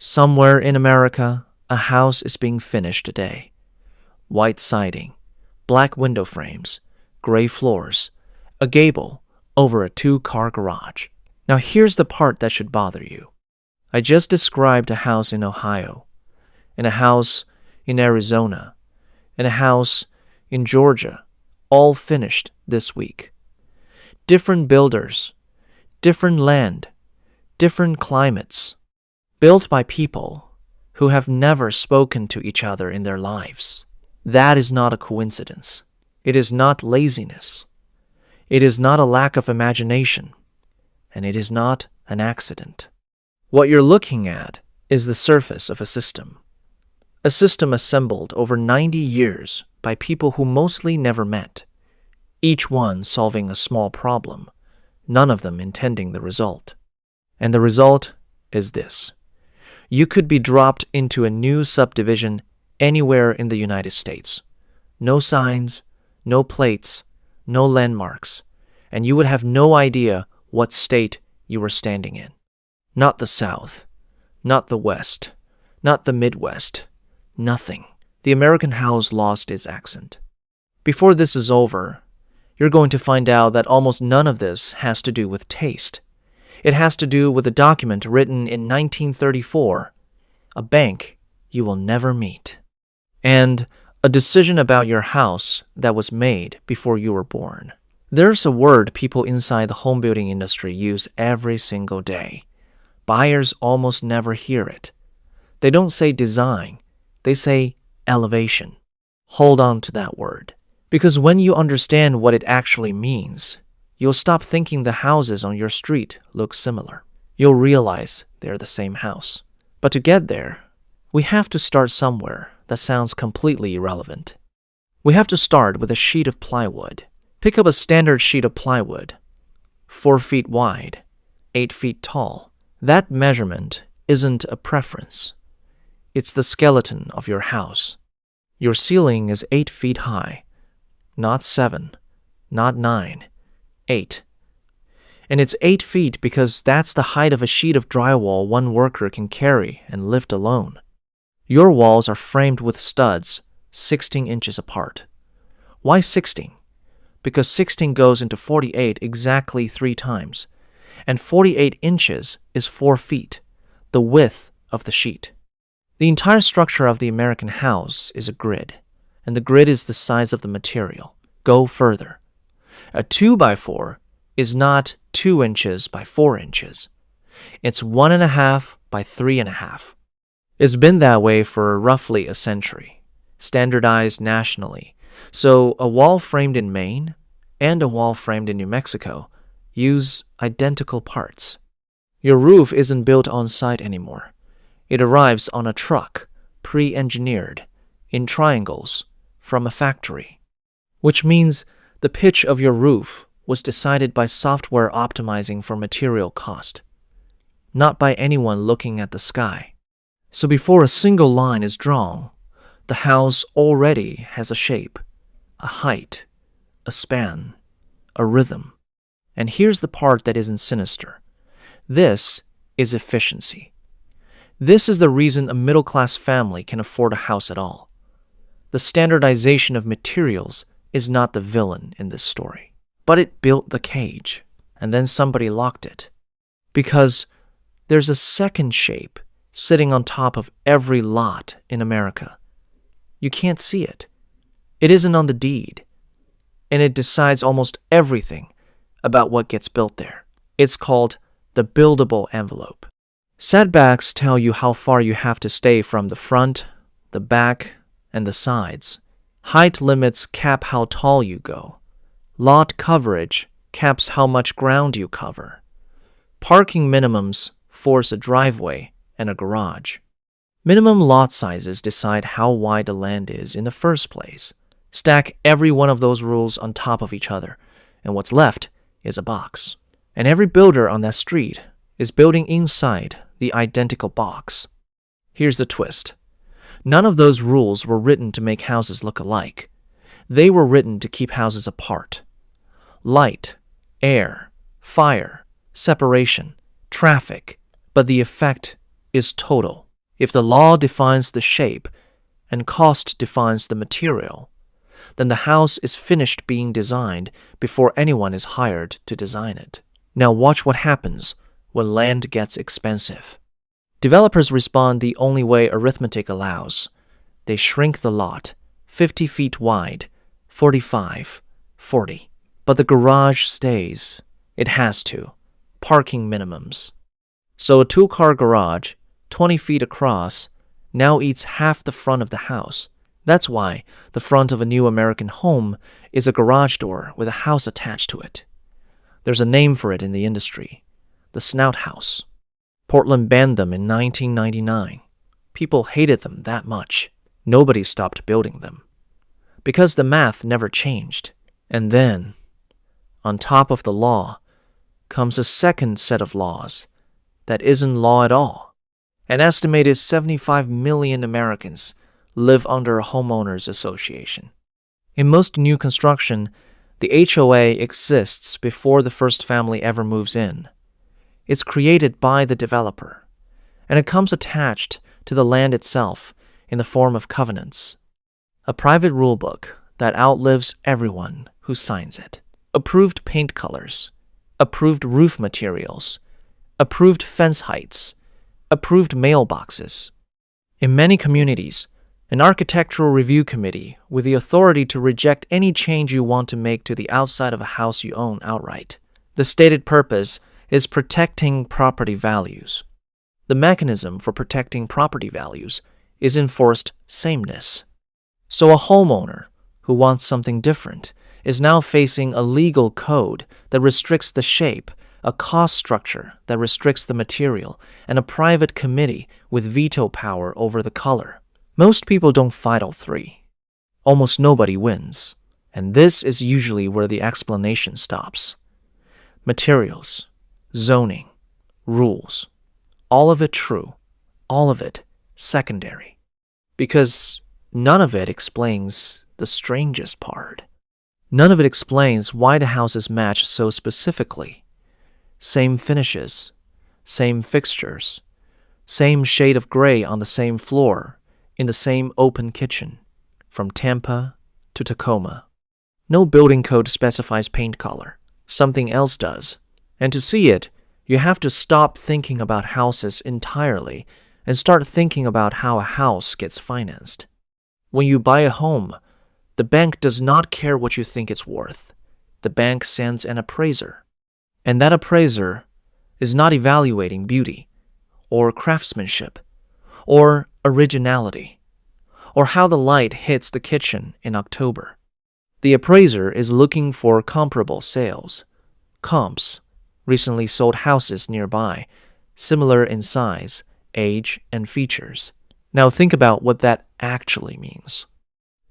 Somewhere in America, a house is being finished today. White siding, black window frames, gray floors, a gable over a 2-car garage. Now here's the part that should bother you. I just described a house in Ohio, and a house in Arizona, and a house in Georgia, all finished this week. Different builders, different land, different climates, built by people who have never spoken to each other in their lives. That is not a coincidence. It is not laziness. It is not a lack of imagination. And it is not an accident. What you're looking at is the surface of a system assembled over 90 years by people who mostly never met, each one solving a small problem, none of them intending the result. And the result is this. You could be dropped into a new subdivision anywhere in the United States. No signs, no plates, no landmarks, and you would have no idea what state you were standing in. Not the South, not the West, not the Midwest, nothing. The American house lost its accent. Before this is over, you're going to find out that almost none of this has to do with taste. It has to do with a document written in 1934, a bank you will never meet, and a decision about your house that was made before you were born. There's a word people inside the home building industry use every single day. Buyers almost never hear it. They don't say design, they say elevation. Hold on to that word, because when you understand what it actually means, you'll stop thinking the houses on your street look similar. You'll realize they're the same house. But to get there, we have to start somewhere that sounds completely irrelevant. We have to start with a sheet of plywood. Pick up a standard sheet of plywood, 4 feet wide, 8 feet tall. That measurement isn't a preference. It's the skeleton of your house. Your ceiling is 8 feet high, not 7, not 9, 8. And it's 8 feet because that's the height of a sheet of drywall one worker can carry and lift alone. Your walls are framed with studs 16 inches apart. Why 16? Because 16 goes into 48 exactly 3 times, and 48 inches is 4 feet, the width of the sheet. The entire structure of the American house is a grid, and the grid is the size of the material. Go further. A 2x4 is not 2 inches by 4 inches. It's 1.5 by 3.5. It's been that way for roughly a century, standardized nationally. So a wall framed in Maine and a wall framed in New Mexico use identical parts. Your roof isn't built on site anymore. It arrives on a truck, pre-engineered, in triangles, from a factory. Which means the pitch of your roof was decided by software optimizing for material cost, not by anyone looking at the sky. So before a single line is drawn, the house already has a shape, a height, a span, a rhythm. And here's the part that isn't sinister. This is efficiency. This is the reason a middle-class family can afford a house at all. The standardization of materials is not the villain in this story. But it built the cage, and then somebody locked it. Because there's a second shape sitting on top of every lot in America. You can't see it. It isn't on the deed. And it decides almost everything about what gets built there. It's called the buildable envelope. Setbacks tell you how far you have to stay from the front, the back, and the sides. Height limits cap how tall you go. Lot coverage caps how much ground you cover. Parking minimums force a driveway and a garage. Minimum lot sizes decide how wide the land is in the first place. Stack every one of those rules on top of each other, and what's left is a box. And every builder on that street is building inside the identical box. Here's the twist. None of those rules were written to make houses look alike. They were written to keep houses apart. Light, air, fire, separation, traffic, but the effect is total. If the law defines the shape and cost defines the material, then the house is finished being designed before anyone is hired to design it. Now watch what happens when land gets expensive. Developers respond the only way arithmetic allows. They shrink the lot, 50 feet wide, 45, 40. But the garage stays. It has to. Parking minimums. So a 2-car garage, 20 feet across, now eats half the front of the house. That's why the front of a new American home is a garage door with a house attached to it. There's a name for it in the industry, the snout house. Portland banned them in 1999. People hated them that much. Nobody stopped building them. Because the math never changed. And then, on top of the law, comes a second set of laws that isn't law at all. An estimated 75 million Americans live under a homeowners association. In most new construction, the HOA exists before the first family ever moves in. It's created by the developer, and it comes attached to the land itself in the form of covenants. A private rulebook that outlives everyone who signs it. Approved paint colors, approved roof materials, approved fence heights, approved mailboxes. In many communities, an architectural review committee with the authority to reject any change you want to make to the outside of a house you own outright. The stated purpose is protecting property values. The mechanism for protecting property values is enforced sameness. So a homeowner who wants something different is now facing a legal code that restricts the shape, a cost structure that restricts the material, and a private committee with veto power over the color. Most people don't fight all three. Almost nobody wins, and this is usually where the explanation stops. Materials, zoning, rules, all of it true, all of it secondary. Because none of it explains the strangest part. None of it explains why the houses match so specifically. Same finishes, same fixtures, same shade of gray on the same floor, in the same open kitchen, from Tampa to Tacoma. No building code specifies paint color. Something else does. And to see it, you have to stop thinking about houses entirely and start thinking about how a house gets financed. When you buy a home, the bank does not care what you think it's worth. The bank sends an appraiser. And that appraiser is not evaluating beauty, or craftsmanship, or originality, or how the light hits the kitchen in October. The appraiser is looking for comparable sales, comps, recently sold houses nearby, similar in size, age, and features. Now think about what that actually means.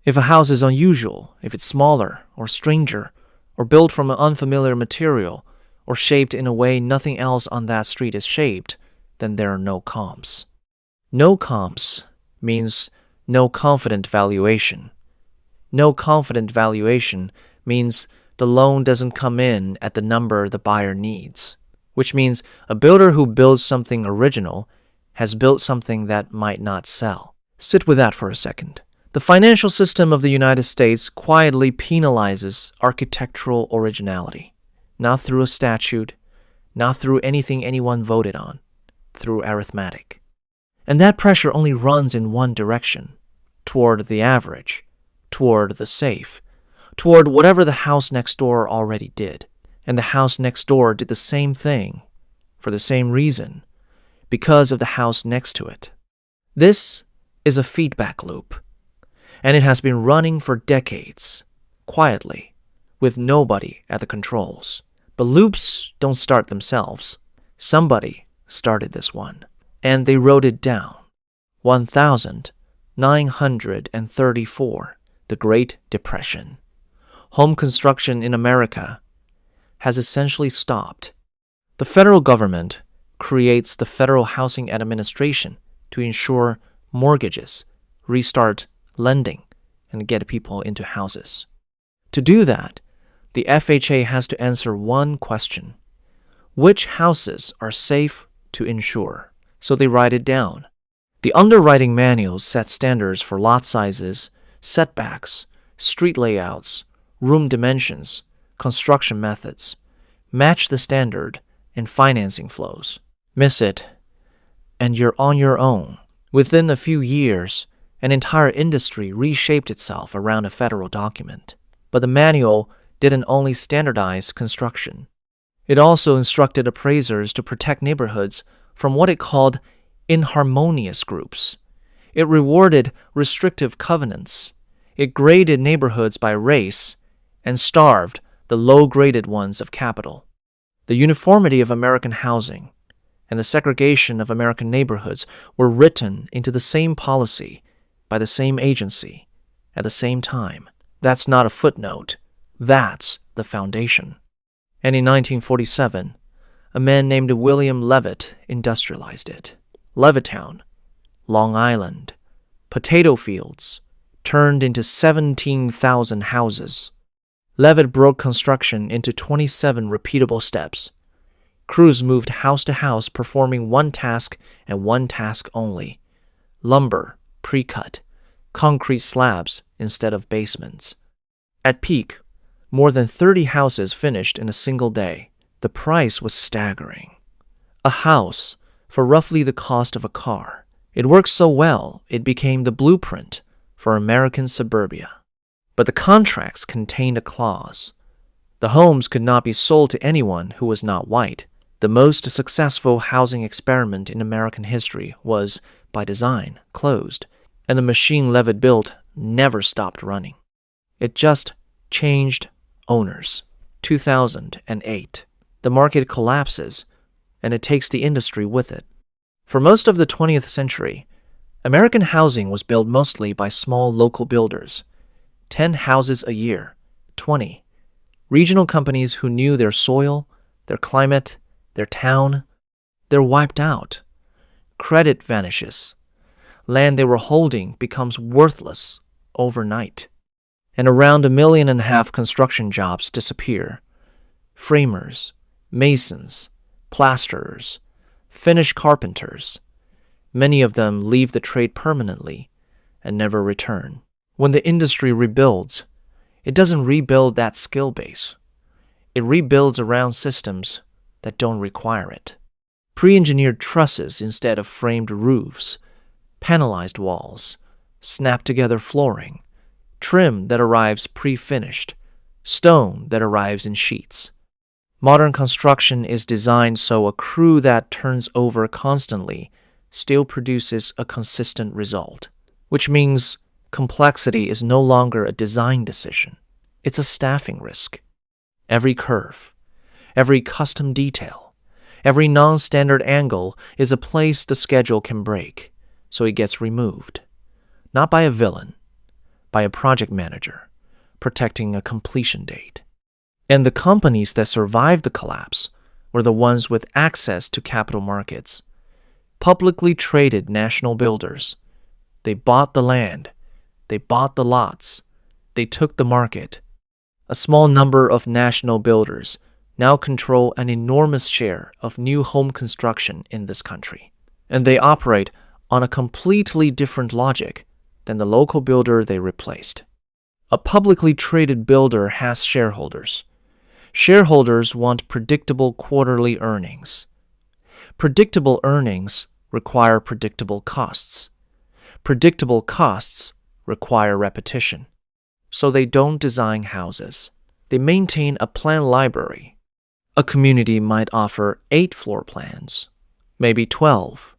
If a house is unusual, if it's smaller or stranger, or built from an unfamiliar material, or shaped in a way nothing else on that street is shaped, then there are no comps. No comps means no confident valuation. No confident valuation means the loan doesn't come in at the number the buyer needs, which means a builder who builds something original has built something that might not sell. Sit with that for a second. The financial system of the United States quietly penalizes architectural originality, not through a statute, not through anything anyone voted on, through arithmetic. And that pressure only runs in one direction, toward the average, toward the safe, toward whatever the house next door already did. And the house next door did the same thing, for the same reason, because of the house next to it. This is a feedback loop, and it has been running for decades, quietly, with nobody at the controls. But loops don't start themselves. Somebody started this one, and they wrote it down. 1934, the Great Depression. Home construction in America has essentially stopped. The federal government creates the Federal Housing Administration to ensure mortgages, restart lending, and get people into houses. To do that, the FHA has to answer one question. Which houses are safe to insure? So they write it down. The underwriting manuals set standards for lot sizes, setbacks, street layouts, room dimensions, construction methods, match the standard, and financing flows. Miss it, and you're on your own. Within a few years, an entire industry reshaped itself around a federal document. But the manual didn't only standardize construction. It also instructed appraisers to protect neighborhoods from what it called inharmonious groups. It rewarded restrictive covenants. It graded neighborhoods by race and starved the low-graded ones of capital. The uniformity of American housing and the segregation of American neighborhoods were written into the same policy by the same agency at the same time. That's not a footnote. That's the foundation. And in 1947, a man named William Levitt industrialized it. Levittown, Long Island, potato fields turned into 17,000 houses. Levitt broke construction into 27 repeatable steps. Crews moved house to house performing one task and one task only: lumber, pre-cut, concrete slabs instead of basements. At peak, more than 30 houses finished in a single day. The price was staggering. A house for roughly the cost of a car. It worked so well, it became the blueprint for American suburbia. But the contracts contained a clause. The homes could not be sold to anyone who was not white. The most successful housing experiment in American history was, by design, closed, and the machine Levitt built never stopped running. It just changed owners. 2008. The market collapses, and it takes the industry with it. For most of the 20th century, American housing was built mostly by small local builders. 10 houses a year, 20. Regional companies who knew their soil, their climate, their town. They're wiped out. Credit vanishes. Land they were holding becomes worthless overnight. And around 1.5 million construction jobs disappear. Framers, masons, plasterers, finish carpenters. Many of them leave the trade permanently and never return. When the industry rebuilds, it doesn't rebuild that skill base. It rebuilds around systems that don't require it. Pre-engineered trusses instead of framed roofs, panelized walls, snap-together flooring, trim that arrives pre-finished, stone that arrives in sheets. Modern construction is designed so a crew that turns over constantly still produces a consistent result, which means complexity is no longer a design decision. It's a staffing risk. Every curve, every custom detail, every non-standard angle is a place the schedule can break, so it gets removed. Not by a villain, by a project manager, protecting a completion date. And the companies that survived the collapse were the ones with access to capital markets. Publicly traded national builders. They bought the land. They bought the lots. They took the market. A small number of national builders now control an enormous share of new home construction in this country. And they operate on a completely different logic than the local builder they replaced. A publicly traded builder has shareholders. Shareholders want predictable quarterly earnings. Predictable earnings require predictable costs. Predictable costs require repetition. So they don't design houses. They maintain a plan library. A community might offer 8 floor plans, maybe 12.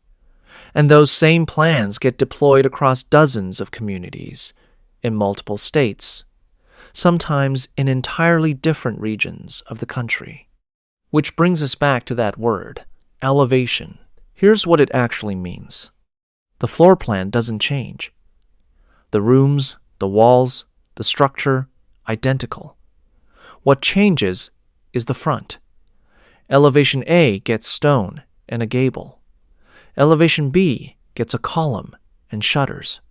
And those same plans get deployed across dozens of communities in multiple states, sometimes in entirely different regions of the country. Which brings us back to that word, elevation. Here's what it actually means. The floor plan doesn't change. The rooms, the walls, the structure, identical. What changes is the front. Elevation A gets stone and a gable. Elevation B gets a column and shutters.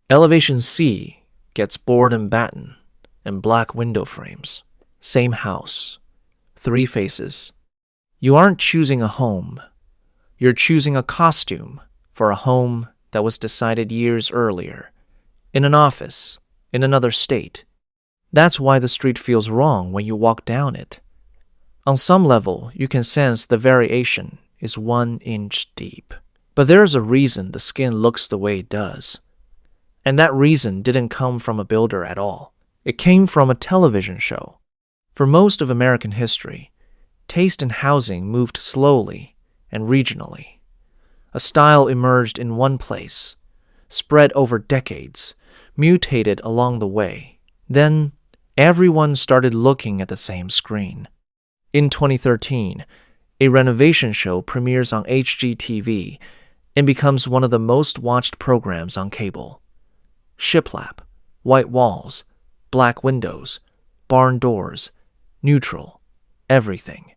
Elevation C gets board and batten and black window frames. Same house. 3 faces. You aren't choosing a home. You're choosing a costume for a home that was decided years earlier, in an office, in another state. That's why the street feels wrong when you walk down it. On some level, you can sense the variation is 1 inch deep. But there's a reason the skin looks the way it does. And that reason didn't come from a builder at all. It came from a television show. For most of American history, taste in housing moved slowly and regionally. A style emerged in one place, spread over decades, mutated along the way. Then, everyone started looking at the same screen. In 2013, a renovation show premieres on HGTV and becomes one of the most watched programs on cable. Shiplap, white walls, black windows, barn doors, neutral, everything.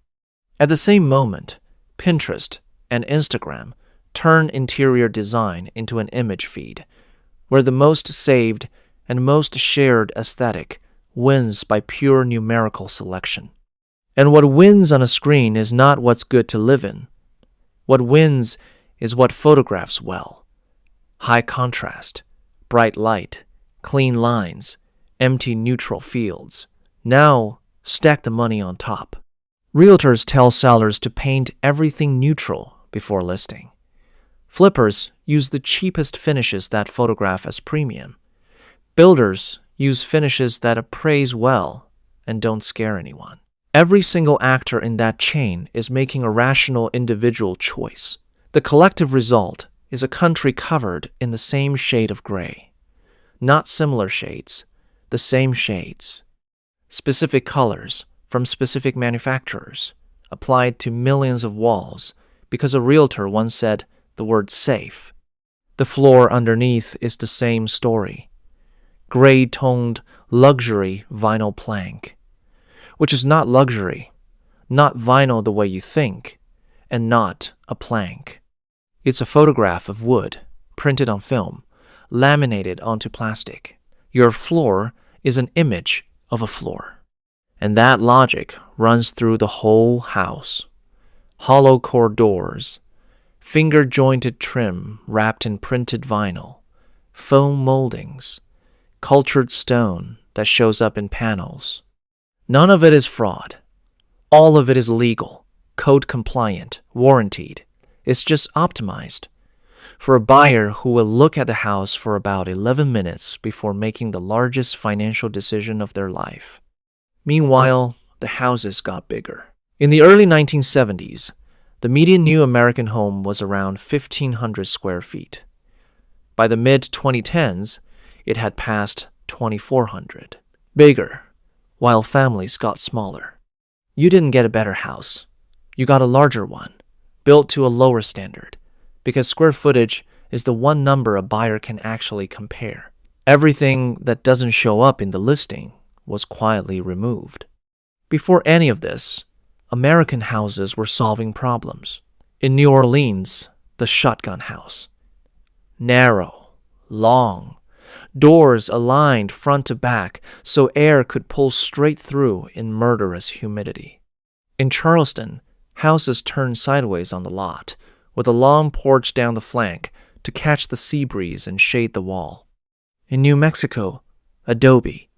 At the same moment, Pinterest and Instagram turn interior design into an image feed, where the most saved and most shared aesthetic wins by pure numerical selection. And what wins on a screen is not what's good to live in. What wins is what photographs well. High contrast, bright light, clean lines, empty neutral fields. Now, stack the money on top. Realtors tell sellers to paint everything neutral before listing. Flippers use the cheapest finishes that photograph as premium. Builders use finishes that appraise well and don't scare anyone. Every single actor in that chain is making a rational individual choice. The collective result is a country covered in the same shade of gray. Not similar shades, the same shades. Specific colors from specific manufacturers applied to millions of walls because a realtor once said the word safe. The floor underneath is the same story. Gray-toned luxury vinyl plank, which is not luxury, not vinyl the way you think, and not a plank. It's a photograph of wood, printed on film, laminated onto plastic. Your floor is an image of a floor. And that logic runs through the whole house. Hollow core doors, finger-jointed trim wrapped in printed vinyl, foam moldings, cultured stone that shows up in panels. None of it is fraud. All of it is legal, code compliant, warranted. It's just optimized for a buyer who will look at the house for about 11 minutes before making the largest financial decision of their life. Meanwhile, the houses got bigger. In the early 1970s, the median new American home was around 1,500 square feet. By the mid-2010s, it had passed 2,400. Bigger, while families got smaller. You didn't get a better house. You got a larger one, built to a lower standard, because square footage is the one number a buyer can actually compare. Everything that doesn't show up in the listing was quietly removed. Before any of this, American houses were solving problems. In New Orleans, the shotgun house. Narrow, long, doors aligned front to back so air could pull straight through in murderous humidity. In Charleston, houses turned sideways on the lot, with a long porch down the flank to catch the sea breeze and shade the wall. In New Mexico, adobe.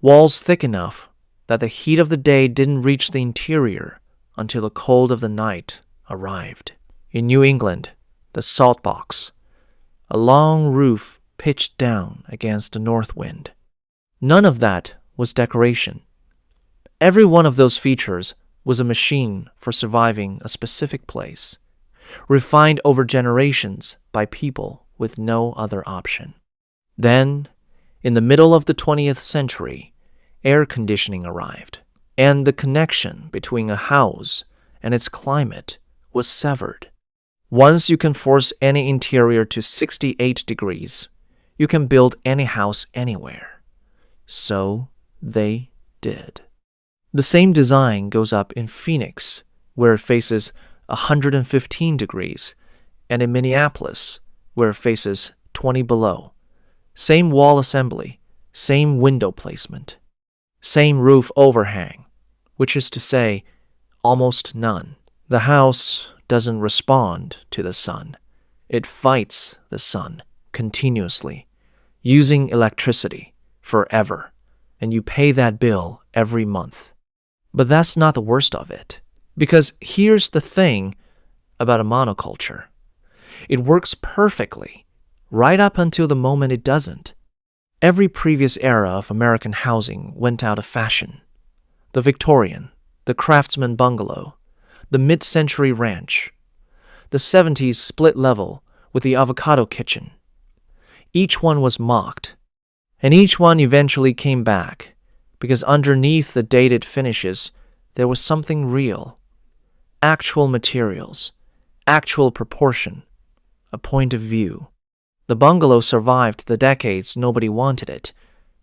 Walls thick enough that the heat of the day didn't reach the interior until the cold of the night arrived. In New England, the salt box. A long roof pitched down against the north wind. None of that was decoration. Every one of those features was a machine for surviving a specific place, refined over generations by people with no other option. Then, in the middle of the 20th century, air conditioning arrived, and the connection between a house and its climate was severed. Once you can force any interior to 68 degrees, you can build any house anywhere. So they did. The same design goes up in Phoenix, where it faces 115 degrees, and in Minneapolis, where it faces 20 below. Same wall assembly, same window placement, same roof overhang, which is to say, almost none. The house doesn't respond to the sun. It fights the sun continuously, using electricity forever, and you pay that bill every month. But that's not the worst of it, because here's the thing about a monoculture. It works perfectly, right up until the moment it doesn't. Every previous era of American housing went out of fashion. The Victorian, the craftsman bungalow, the mid-century ranch, the 70s split level with the avocado kitchen. Each one was mocked, and each one eventually came back, because underneath the dated finishes, there was something real. Actual materials, actual proportion, a point of view. The bungalow survived the decades nobody wanted it,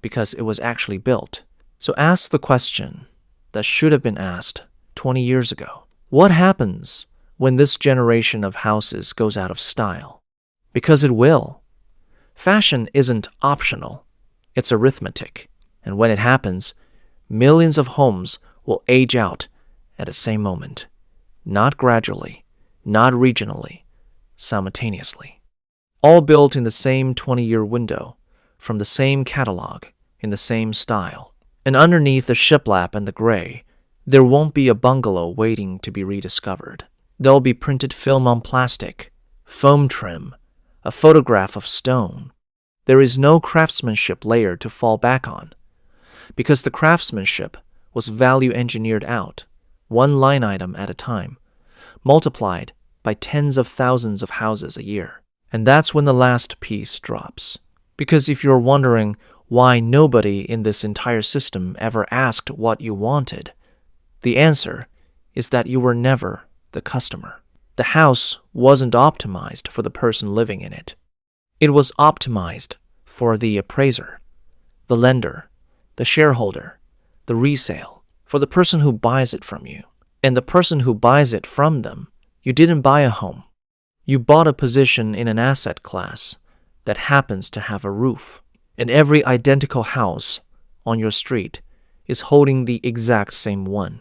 because it was actually built. So ask the question that should have been asked 20 years ago. What happens when this generation of houses goes out of style? Because it will. Fashion isn't optional, it's arithmetic. And when it happens, millions of homes will age out at the same moment. Not gradually, not regionally, simultaneously. All built in the same 20-year window, from the same catalog, in the same style. And underneath the shiplap and the gray, there won't be a bungalow waiting to be rediscovered. There'll be printed film on plastic, foam trim, a photograph of stone. There is no craftsmanship layer to fall back on, because the craftsmanship was value engineered out, one line item at a time, multiplied by tens of thousands of houses a year. And that's when the last piece drops. Because if you're wondering why nobody in this entire system ever asked what you wanted, the answer is that you were never the customer. The house wasn't optimized for the person living in it. It was optimized for the appraiser, the lender, the shareholder, the resale, for the person who buys it from you. And the person who buys it from them, you didn't buy a home. You bought a position in an asset class that happens to have a roof. And every identical house on your street is holding the exact same one.